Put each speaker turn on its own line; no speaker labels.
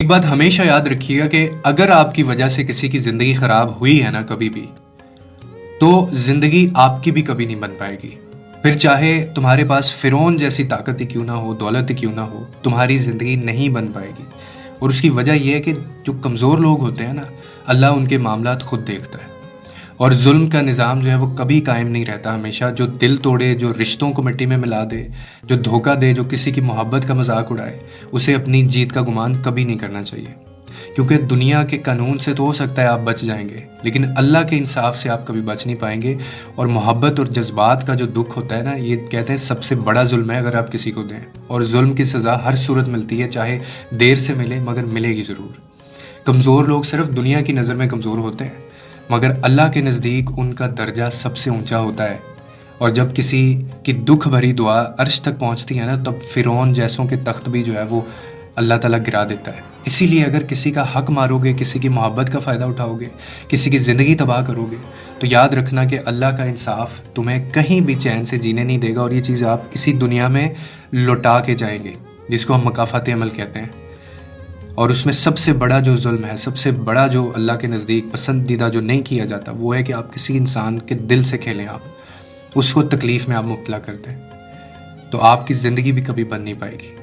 ایک بات ہمیشہ یاد رکھیے گا کہ اگر آپ کی وجہ سے کسی کی زندگی خراب ہوئی ہے نا کبھی بھی، تو زندگی آپ کی بھی کبھی نہیں بن پائے گی. پھر چاہے تمہارے پاس فرعون جیسی طاقت ہی کیوں نہ ہو، دولت ہی کیوں نہ ہو، تمہاری زندگی نہیں بن پائے گی. اور اس کی وجہ یہ ہے کہ جو کمزور لوگ ہوتے ہیں نا، اللہ ان کے معاملات خود دیکھتا ہے. اور ظلم کا نظام جو ہے وہ کبھی قائم نہیں رہتا. ہمیشہ جو دل توڑے، جو رشتوں کو مٹی میں ملا دے، جو دھوکہ دے، جو کسی کی محبت کا مذاق اڑائے، اسے اپنی جیت کا گمان کبھی نہیں کرنا چاہیے. کیونکہ دنیا کے قانون سے تو ہو سکتا ہے آپ بچ جائیں گے، لیکن اللہ کے انصاف سے آپ کبھی بچ نہیں پائیں گے. اور محبت اور جذبات کا جو دکھ ہوتا ہے نا، یہ کہتے ہیں سب سے بڑا ظلم ہے اگر آپ کسی کو دیں. اور ظلم کی سزا ہر صورت ملتی ہے، چاہے دیر سے ملے مگر ملے گی ضرور. کمزور لوگ صرف دنیا کی نظر میں کمزور ہوتے ہیں، مگر اللہ کے نزدیک ان کا درجہ سب سے اونچا ہوتا ہے. اور جب کسی کی دکھ بھری دعا عرش تک پہنچتی ہے نا، تب فرعون جیسوں کے تخت بھی جو ہے وہ اللہ تعالیٰ گرا دیتا ہے. اسی لیے اگر کسی کا حق مارو گے، کسی کی محبت کا فائدہ اٹھاؤ گے، کسی کی زندگی تباہ کرو گے، تو یاد رکھنا کہ اللہ کا انصاف تمہیں کہیں بھی چین سے جینے نہیں دے گا. اور یہ چیز آپ اسی دنیا میں لوٹا کے جائیں گے، جس کو ہم مکافات عمل کہتے ہیں. اور اس میں سب سے بڑا جو ظلم ہے، سب سے بڑا جو اللہ کے نزدیک پسندیدہ جو نہیں کیا جاتا، وہ ہے کہ آپ کسی انسان کے دل سے کھیلیں، آپ اس کو تکلیف میں آپ مبتلا کر دیں. تو آپ کی زندگی بھی کبھی بن نہیں پائے گی.